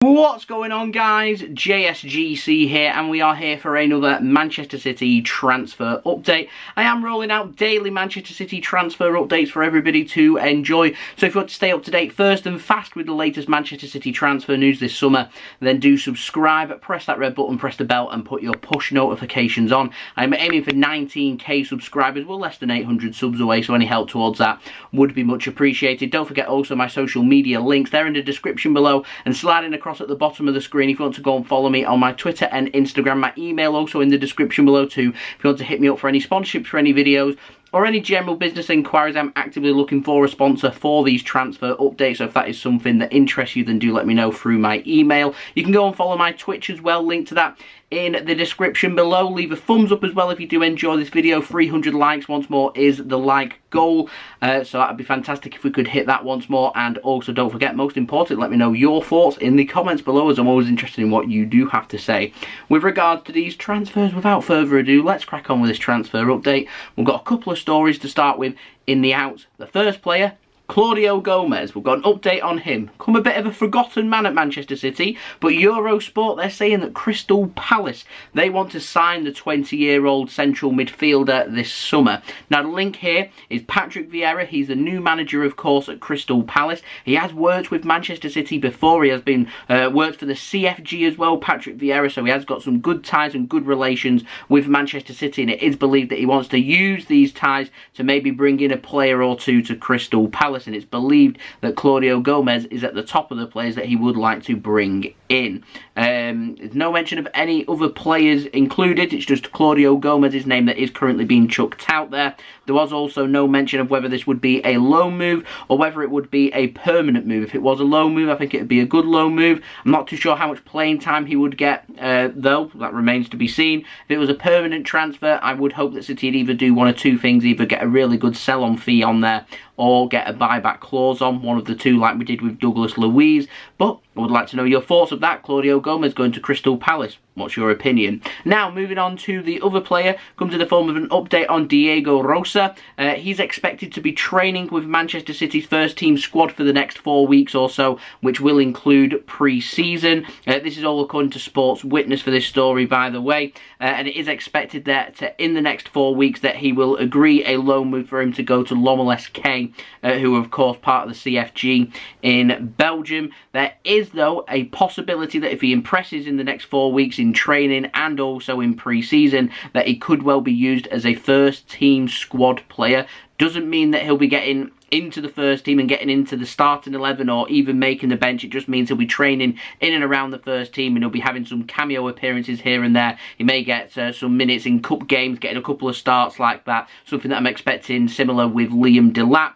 What's going on, guys? JSGC here, and we are here for another Manchester City transfer update. I am rolling out daily Manchester City transfer updates for everybody to enjoy. So if you want to stay up to date first and fast with the latest Manchester City transfer news this summer, then do subscribe, press that red button, press the bell, and put your push notifications on. I'm aiming for 19k subscribers. We're less than 800 subs away, so any help towards that would be much appreciated. Don't forget also my social media links. They're in the description below, and sliding across at the bottom of the screen if you want to go and follow me on my Twitter and Instagram. My email also in the description below too if you want to hit me up for any sponsorships for any videos or any general business inquiries. I'm actively looking for a sponsor for these transfer updates, so if that is something that interests you, then do let me know through my email. You can go and follow my Twitch as well, link to that in the description below. Leave a thumbs up as well if you do enjoy this video. 300 likes once more is the like goal, so that would be fantastic if we could hit that once more. And also don't forget, most important, let me know your thoughts in the comments below, as I'm always interested in what you do have to say with regards to these transfers. Without further ado, let's crack on with this transfer update. We've got a couple of stories to start with in the outs. The first player, Claudio Gomes. We've got an update on him. Come a bit of a forgotten man at Manchester City, but EuroSport, they're saying that Crystal Palace, they want to sign the 20-year-old central midfielder this summer. Now the link here is Patrick Vieira. He's the new manager, of course, at Crystal Palace. He has worked with Manchester City before. He has been worked for the CFG as well, Patrick Vieira, so he has got some good ties and good relations with Manchester City, and it is believed that he wants to use these ties to maybe bring in a player or two to Crystal Palace. And it's believed that Claudio Gomes is at the top of the players that he would like to bring in. There's no mention of any other players included. It's just Claudio Gomes' name that is currently being chucked out there. There was also no mention of whether this would be a loan move or whether it would be a permanent move. If it was a loan move, I think it would be a good loan move. I'm not too sure how much playing time he would get, though. That remains to be seen. If it was a permanent transfer, I would hope that City would either do one or two things, either get a really good sell-on fee on there or get a buyback clause on, one of the two, like we did with Douglas Luiz. But I would like to know your thoughts of that. Claudio Gomes going to Crystal Palace. What's your opinion? Now, moving on to the other player, comes in the form of an update on Diego Rosa. He's expected to be training with Manchester City's first team squad for the next 4 weeks or so, which will include pre-season. This is all according to Sports Witness for this story, by the way. And it is expected that in the next 4 weeks that he will agree a loan move for him to go to Lommel SK, who are of course part of the CFG in Belgium. There is, though, a possibility that if he impresses in the next 4 weeks in training and also in pre-season, that he could well be used as a first team squad player. Doesn't mean that he'll be getting into the first team and getting into the starting 11 or even making the bench. It just means he'll be training in and around the first team, and he'll be having some cameo appearances here and there. He may get some minutes in cup games, getting a couple of starts like that, something that I'm expecting similar with Liam Delap.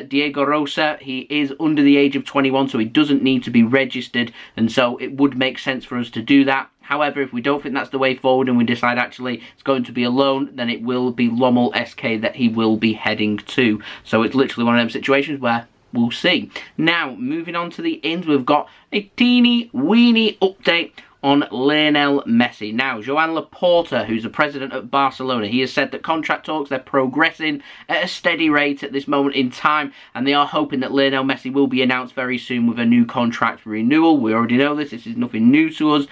Diego Rosa, he is under the age of 21, so he doesn't need to be registered, and so it would make sense for us to do that. However, if we don't think that's the way forward and we decide actually it's going to be a loan, then it will be Lommel SK that he will be heading to. So it's literally one of them situations where we'll see. Now, moving on to the ins, we've got a teeny weeny update on Lionel Messi. Now, Joan Laporta, who's the president of Barcelona, he has said that contract talks, they're progressing at a steady rate at this moment in time, and they are hoping that Lionel Messi will be announced very soon with a new contract renewal. We already know this is nothing new to us.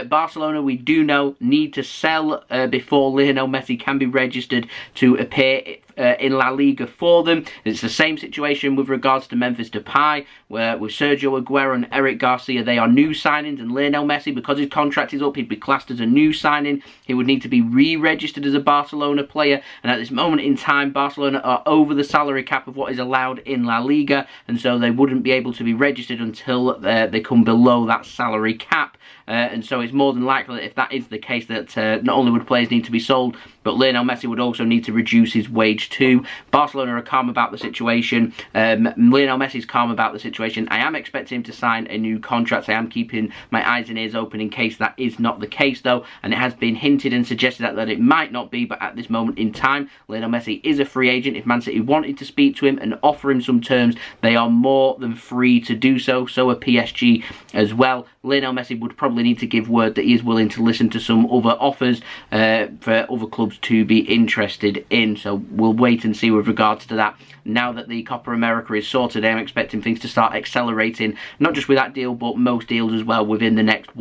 Barcelona, we do know, need to sell before Lionel Messi can be registered to appear in La Liga for them. It's the same situation with regards to Memphis Depay, where with Sergio Aguero and Eric Garcia, they are new signings, and Lionel Messi, because his contract is up, he'd be classed as a new signing. He would need to be re-registered as a Barcelona player, and at this moment in time, Barcelona are over the salary cap of what is allowed in La Liga, and so they wouldn't be able to be registered until they come below that salary cap. And so it's more than likely that if that is the case, that not only would players need to be sold, but Lionel Messi would also need to reduce his wage too. Barcelona are calm about the situation. Lionel Messi's calm about the situation. I am expecting him to sign a new contract. I am keeping my eyes and ears open in case that is not the case, though, and it has been hinted and suggested that it might not be. But at this moment in time, Lionel Messi is a free agent. If Man City wanted to speak to him and offer him some terms, they are more than free to do so. So are PSG as well. Lionel Messi would probably need to give word that he is willing to listen to some other offers for other clubs to be interested in. So we'll wait and see with regards to that. Now that the Copa America is sorted, I'm expecting things to start accelerating, not just with that deal, but most deals as well within the next,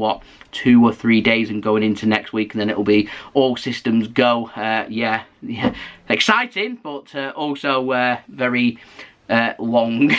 2 or 3 days and going into next week, and then it'll be all systems go. Yeah, exciting, but also very long.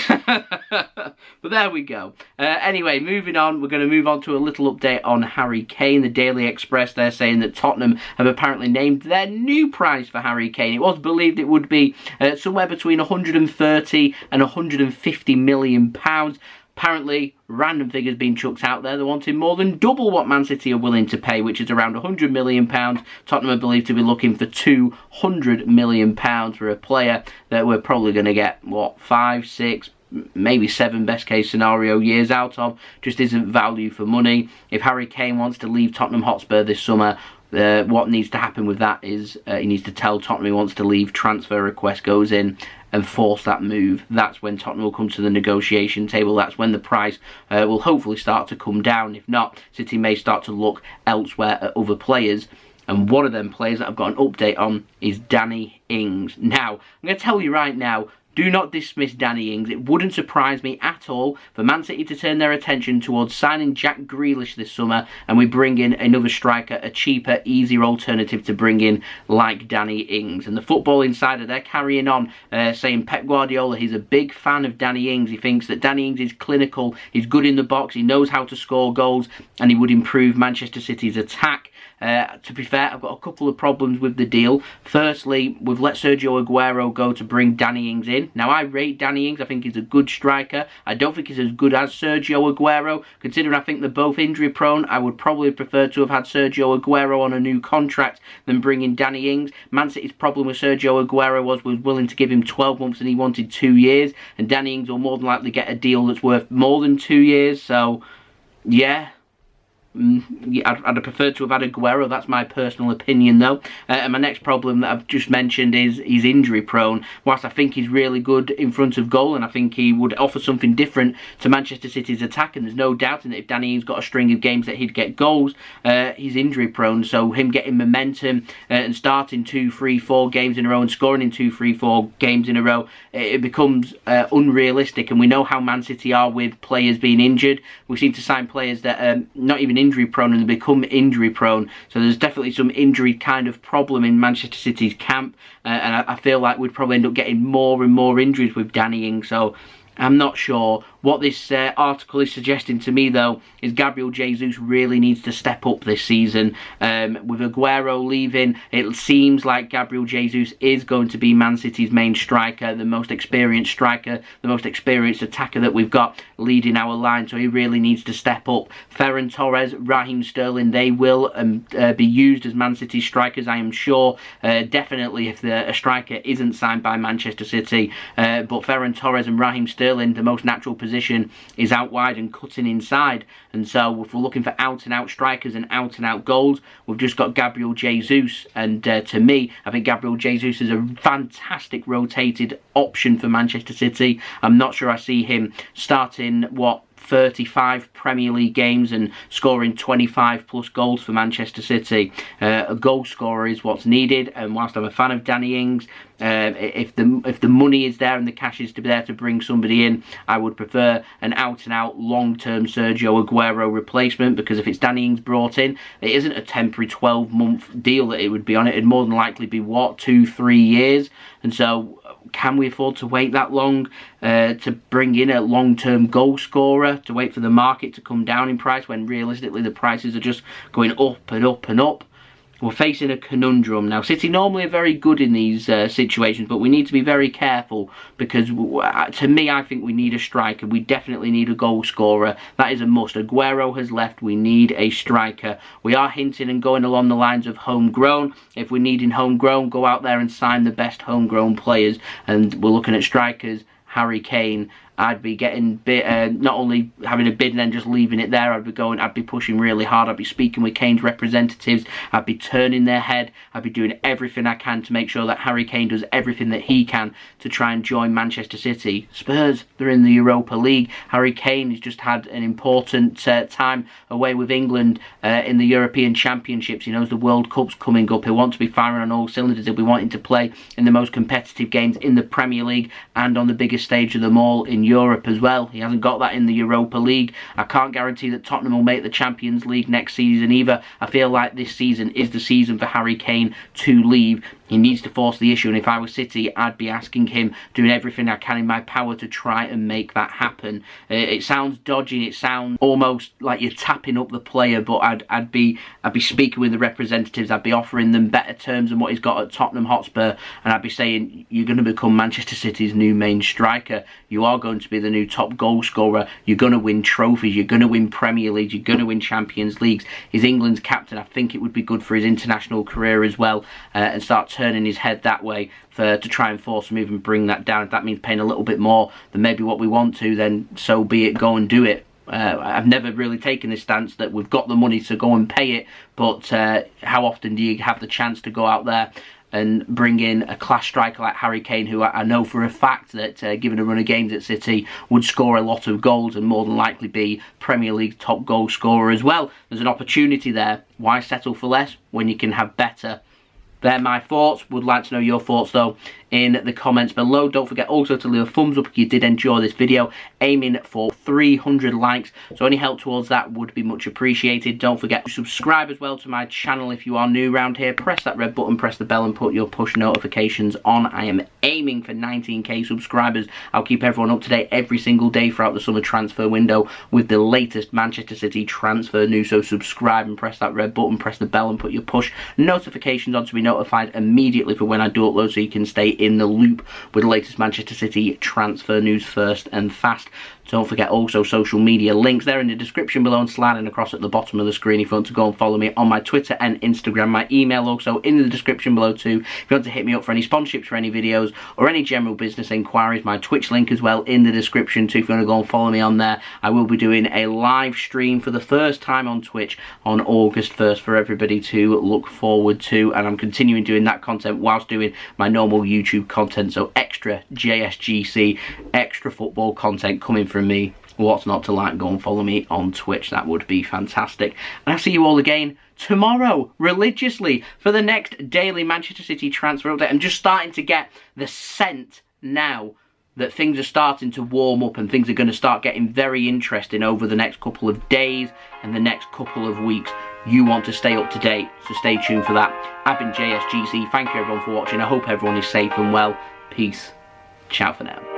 But there we go. Anyway, moving on, we're going to move on to a little update on Harry Kane. The Daily Express, they're saying that Tottenham have apparently named their new price for Harry Kane. It was believed it would be somewhere between 130 and 150 million pounds. Apparently, random figures being chucked out there. They're wanting more than double what Man City are willing to pay, which is around £100 million. Tottenham are believed to be looking for £200 million for a player that we're probably going to get, 5, 6, maybe 7 best case scenario years out of. Just isn't value for money. If Harry Kane wants to leave Tottenham Hotspur this summer, what needs to happen with that is he needs to tell Tottenham he wants to leave, transfer request goes in, and force that move. That's when Tottenham will come to the negotiation table. That's when the price will hopefully start to come down. If not, City may start to look elsewhere at other players. And one of them players that I've got an update on is Danny Ings. Now, I'm going to tell you right now, do not dismiss Danny Ings. It wouldn't surprise me at all for Man City to turn their attention towards signing Jack Grealish this summer, and we bring in another striker, a cheaper, easier alternative to bring in like Danny Ings. And the Football Insider, they're carrying on saying Pep Guardiola, he's a big fan of Danny Ings. He thinks that Danny Ings is clinical, he's good in the box, he knows how to score goals, and he would improve Manchester City's attack. To be fair, I've got a couple of problems with the deal. Firstly, we've let Sergio Aguero go to bring Danny Ings in. Now, I rate Danny Ings. I think he's a good striker. I don't think he's as good as Sergio Aguero. Considering I think they're both injury prone, I would probably prefer to have had Sergio Aguero on a new contract than bringing Danny Ings. Man City's problem with Sergio Aguero was willing to give him 12 months and he wanted 2 years. And Danny Ings will more than likely get a deal that's worth more than 2 years. So, yeah. I'd have preferred to have had Aguero. That's my personal opinion, though. And my next problem that I've just mentioned is he's injury prone. Whilst I think he's really good in front of goal, and I think he would offer something different to Manchester City's attack, and there's no doubting that if Danny Ings got a string of games that he'd get goals, he's injury prone. So him getting momentum and starting 2, 3, 4 games in a row and scoring in 2, 3, 4 games in a row, it becomes unrealistic. And we know how Man City are with players being injured. We seem to sign players that are not even injury prone and they become injury prone. So there's definitely some injury kind of problem in Manchester City's camp, and I feel like we'd probably end up getting more and more injuries with Danny Ings. So I'm not sure. What this article is suggesting to me, though, is Gabriel Jesus really needs to step up this season. With Aguero leaving, it seems like Gabriel Jesus is going to be Man City's main striker, the most experienced striker, the most experienced attacker that we've got leading our line, so he really needs to step up. Ferran Torres, Raheem Sterling, they will be used as Man City strikers, I am sure. Definitely if a striker isn't signed by Manchester City. But Ferran Torres and Raheem Sterling, the most natural position is out wide and cutting inside, and so if we're looking for out and out strikers and out goals, we've just got Gabriel Jesus. And to me, I think Gabriel Jesus is a fantastic rotated option for Manchester City. I'm not sure I see him starting 35 Premier League games and scoring 25 plus goals for Manchester City. A goal scorer is what's needed, and whilst I'm a fan of Danny Ings, if the money is there and the cash is to be there to bring somebody in, I would prefer an out and out long-term Sergio Aguero replacement, because if it's Danny Ings brought in, it isn't a temporary 12-month deal that it would be on. It'd more than likely be 2-3 years, and so can we afford to wait that long to bring in a long-term goal scorer, to wait for the market to come down in price when realistically the prices are just going up and up and up? We're facing a conundrum now. City normally are very good in these situations, but we need to be very careful, because to me, I think we need a striker. We definitely need a goal scorer. That is a must. Aguero has left. We need a striker. We are hinting and going along the lines of homegrown. If we're needing homegrown, go out there and sign the best homegrown players. And we're looking at strikers, Harry Kane I'd be getting not only having a bid and then just leaving it there. I'd be pushing really hard. I'd be speaking with Kane's representatives. I'd be turning their head. I'd be doing everything I can to make sure that Harry Kane does everything that he can to try and join Manchester City. Spurs, they're in the Europa League. Harry Kane has just had an important time away with England in the European Championships. He knows the World Cup's coming up. He'll want to be firing on all cylinders. He'll be wanting to play in the most competitive games in the Premier League and on the biggest stage of them all in Europe as well. He hasn't got that in the Europa League. I can't guarantee that Tottenham will make the Champions League next season either. I feel like this season is the season for Harry Kane to leave. He needs to force the issue, and if I were City, I'd be asking him, doing everything I can in my power to try and make that happen. It sounds dodgy, it sounds almost like you're tapping up the player, but I'd be speaking with the representatives. I'd be offering them better terms than what he's got at Tottenham Hotspur, and I'd be saying, you're going to become Manchester City's new main striker. You are going to be the new top goal scorer. You're going to win trophies. You're going to win Premier Leagues. You're going to win Champions Leagues. He's England's captain. I think it would be good for his international career as well, and start turning his head that way to try and force a move and bring that down. If that means paying a little bit more than maybe what we want to, then so be it, go and do it. I've never really taken this stance that we've got the money to go and pay it, but how often do you have the chance to go out there and bring in a class striker like Harry Kane, who I know for a fact that, given a run of games at City, would score a lot of goals and more than likely be Premier League top goal scorer as well. There's an opportunity there. Why settle for less when you can have better? They're my thoughts. Would like to know your thoughts though in the comments below. Don't forget also to leave a thumbs up if you did enjoy this video. Aiming for 300 likes, so any help towards that would be much appreciated. Don't forget to subscribe as well to my channel if you are new around here. Press that red button, press the bell and put your push notifications on. I am aiming for 19k subscribers. I'll keep everyone up to date every single day throughout the summer transfer window with the latest Manchester City transfer news. So subscribe and press that red button, press the bell and put your push notifications on to be notified immediately for when I do upload, so you can stay in the loop with the latest Manchester City transfer news first and fast. Don't forget also social media links there in the description below and sliding across at the bottom of the screen if you want to go and follow me on my Twitter and Instagram. My email also in the description below too if you want to hit me up for any sponsorships for any videos or any general business inquiries. My Twitch link as well in the description too if you want to go and follow me on there. I will be doing a live stream for the first time on Twitch on August 1st for everybody to look forward to, and I'm continuing doing that content whilst doing my normal YouTube content, so extra JSGC, extra football content coming from me. What's not to like? Go and follow me on Twitch. That would be fantastic. And I'll see you all again tomorrow religiously for the next daily Manchester City transfer update. I'm just starting to get the scent now that things are starting to warm up and things are going to start getting very interesting over the next couple of days and the next couple of weeks. You want to stay up to date, so stay tuned for that. I've been JSGC. Thank you everyone for watching. I hope everyone is safe and well. Peace. Ciao for now.